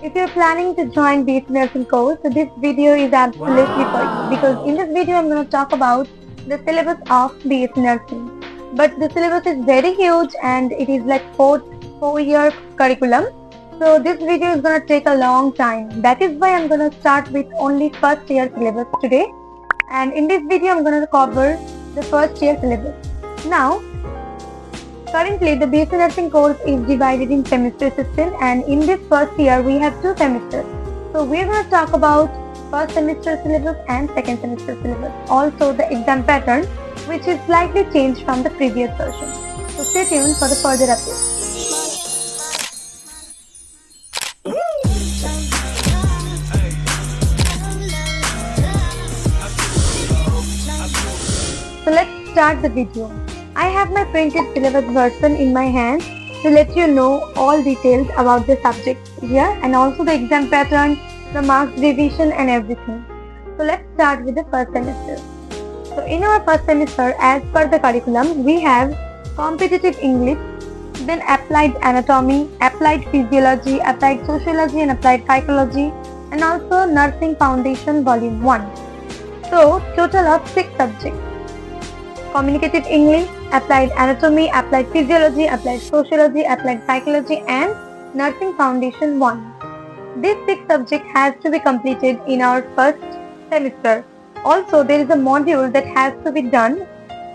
If you're planning to join BSc Nursing course, so this video is absolutely for you because in this video I'm going to talk about the syllabus of BSc Nursing. But the syllabus is very huge and it is like four-year curriculum. So this video is going to take a long time. That is why I'm going to start with only first year syllabus today. And in this video I'm going to cover the first year syllabus. Now, currently, the BSc Nursing course is divided in semester system, and in this first year we have 2 semesters. So we are going to talk about first semester syllabus and second semester syllabus. Also the exam pattern, which is slightly changed from the previous version. So stay tuned for the further updates. So let's start the video. I have my printed syllabus version in my hand to let you know all details about the subject here and also the exam pattern, the marks division and everything. So let's start with the first semester. So in our first semester, as per the curriculum, we have competitive English, then applied anatomy, applied physiology, applied sociology and applied psychology, and also nursing foundation volume 1. So total of 6 subjects: communicative English, applied anatomy, applied physiology, applied sociology, applied psychology and nursing foundation 1. This 6 subject has to be completed in our first semester. Also, there is a module that has to be done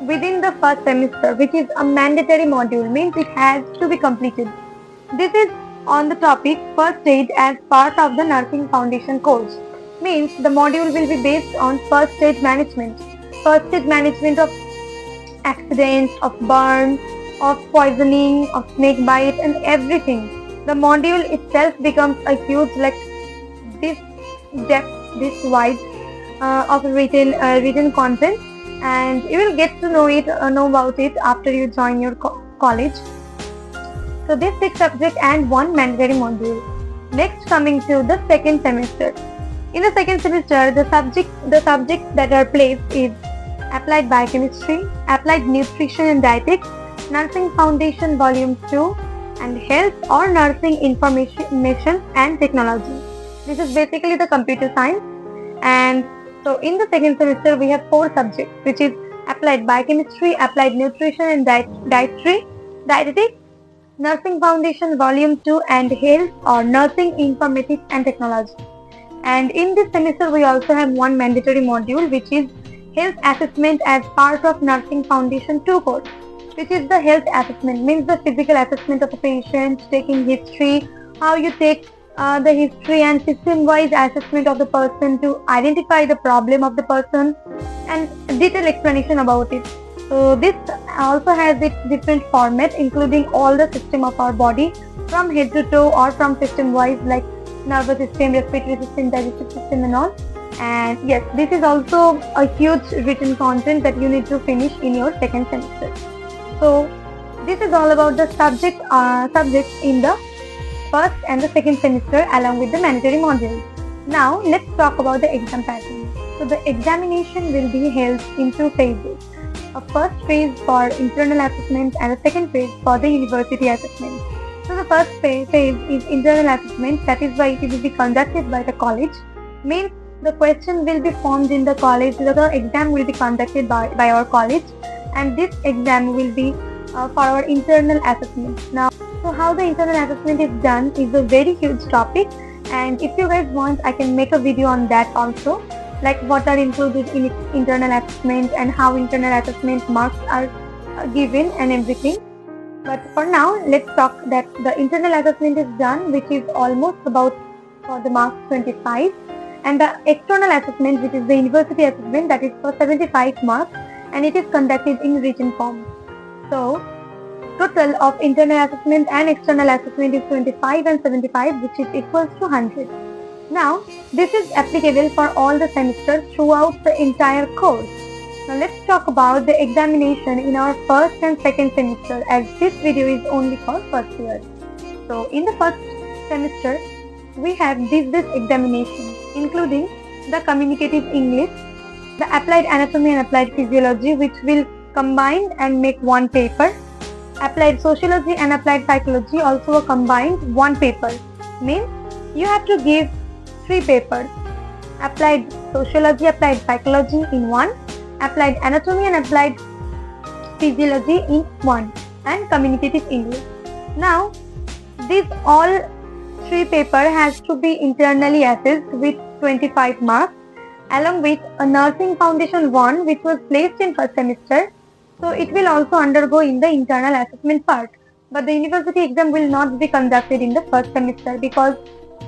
within the first semester, which is a mandatory module, means it has to be completed. This is on the topic first aid as part of the nursing foundation course. Means the module will be based on first aid management. First aid management of accidents, of burn, of poisoning, of snake bite and everything. The module itself becomes a huge, like this depth, this wide of written content, and you will get to know about it after you join your college. So this 6 subject and 1 mandatory module. Next, coming to the second semester. In the second semester, the subjects that are placed is applied biochemistry, applied nutrition and dietetics, nursing foundation volume 2, and health or nursing information and technology. This is basically the computer science. And so in the second semester we have 4 subjects, which is applied biochemistry, applied nutrition and dietetics, nursing foundation volume 2 and health or nursing informatics and technology. And in this semester we also have 1 mandatory module, which is health assessment as part of nursing foundation 2 course, which is the health assessment, means the physical assessment of a patient, taking history, how you take the history and system-wise assessment of the person to identify the problem of the person and detailed explanation about it. So this also has its different format, including all the system of our body from head to toe or from system-wise, like nervous system, respiratory system, digestive system and all. And yes, this is also a huge written content that you need to finish in your second semester. So this is all about the subjects in the first and the second semester along with the mandatory module. Now let's talk about the exam pattern. So the examination will be held in 2 phases. A first phase for internal assessment and a second phase for the university assessment. So the first phase is internal assessment, that is why it will be conducted by the college. Means the question will be formed in the college, the exam will be conducted by our college, and this exam will be for our internal assessment. Now, so how the internal assessment is done is a very huge topic, and if you guys want, I can make a video on that also, like what are included in internal assessment and how internal assessment marks are given and everything. But for now, let's talk that the internal assessment is done, which is almost about for the marks 25. And the external assessment, which is the university assessment, that is for 75 marks, and it is conducted in written form. So total of internal assessment and external assessment is 25 and 75, which is equals to 100. Now this is applicable for all the semesters throughout the entire course. Now let's talk about the examination in our first and second semester, as this video is only for first year. So in the first semester we have this examination, including the communicative English, the applied anatomy and applied physiology, which will combine and make 1 paper, applied sociology and applied psychology, also a combined 1 paper. Means you have to give 3 papers: applied sociology, applied psychology in one, applied anatomy and applied physiology in one, and communicative English. Now, this all 3 paper has to be internally assessed with 25 marks, along with a nursing foundation 1 which was placed in first semester. So it will also undergo in the internal assessment part. But the university exam will not be conducted in the first semester because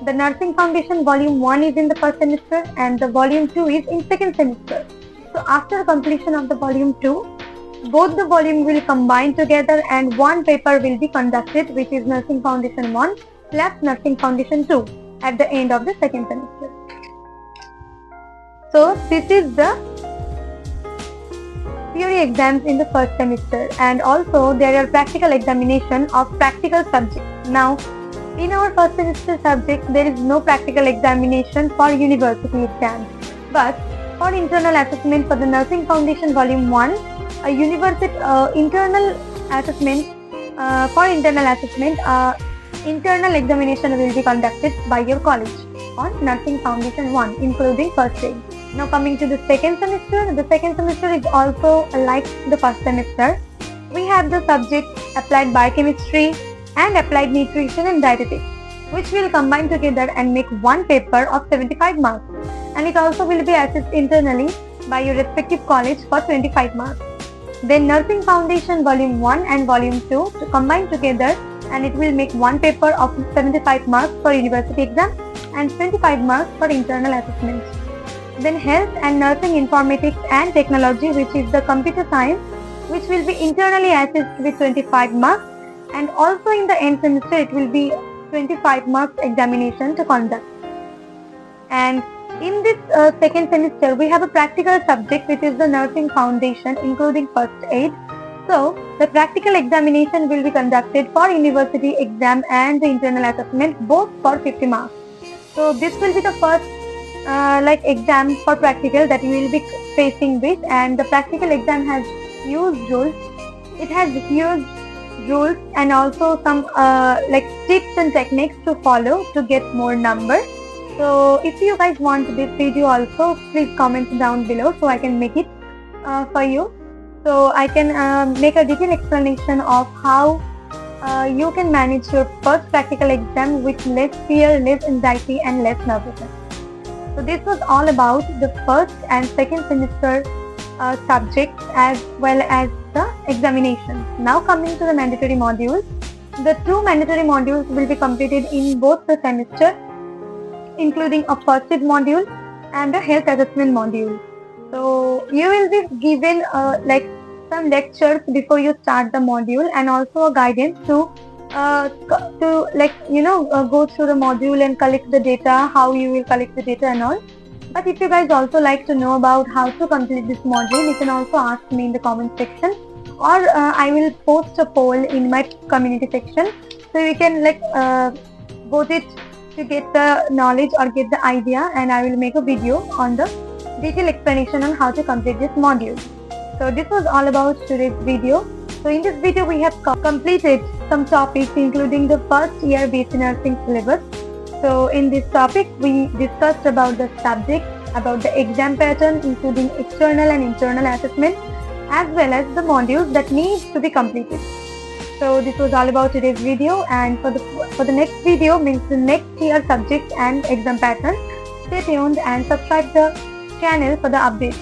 the nursing foundation volume 1 is in the first semester and the volume 2 is in second semester. So after completion of the volume 2, both the volume will combine together and one paper will be conducted, which is nursing foundation 1 plus nursing foundation 2 at the end of the second semester. So this is the theory exams in the first semester, and also there are practical examination of practical subjects. Now, in our first semester subjects, there is no practical examination for university exams, but for internal assessment for the nursing foundation volume 1, a university internal assessment internal examination will be conducted by your college on nursing foundation 1, including first aid. Now coming to the second semester is also like the first semester. We have the subject applied biochemistry and applied nutrition and dietetics, which will combine together and make one paper of 75 marks, and it also will be assessed internally by your respective college for 25 marks. Then nursing foundation volume 1 and volume 2 to combine together, and it will make one paper of 75 marks for university exam and 25 marks for internal assessment. Then health and nursing informatics and technology, which is the computer science, which will be internally assessed with 25 marks, and also in the end semester it will be 25 marks examination to conduct. And in this second semester we have a practical subject which is the nursing foundation including first aid. So the practical examination will be conducted for university exam and the internal assessment, both for 50 marks. So this will be the first exam for practical that you will be facing with, and the practical exam has huge rules. It has huge rules and also some tips and techniques to follow to get more numbers. So if you guys want this video also, please comment down below so I can make it for you. So I can make a detailed explanation of how you can manage your first practical exam with less fear, less anxiety and less nervousness. So this was all about the first and second semester subjects as well as the examination. Now coming to the mandatory modules. The 2 mandatory modules will be completed in both the semester, including a first aid module and a health assessment module. So you will be given some lectures before you start the module, and also a guidance to go through the module and collect the data, how you will collect the data and all. But if you guys also like to know about how to complete this module, you can also ask me in the comment section, or I will post a poll in my community section, so you can vote it to get the knowledge or get the idea, and I will make a video on the detailed explanation on how to complete this module. So this was all about today's video. So in this video we have completed some topics including the first year BSc Nursing syllabus. So in this topic we discussed about the subject, about the exam pattern including external and internal assessment, as well as the modules that need to be completed. So this was all about today's video, and for the next video, means the next year subject and exam pattern, stay tuned and subscribe the channel for the updates.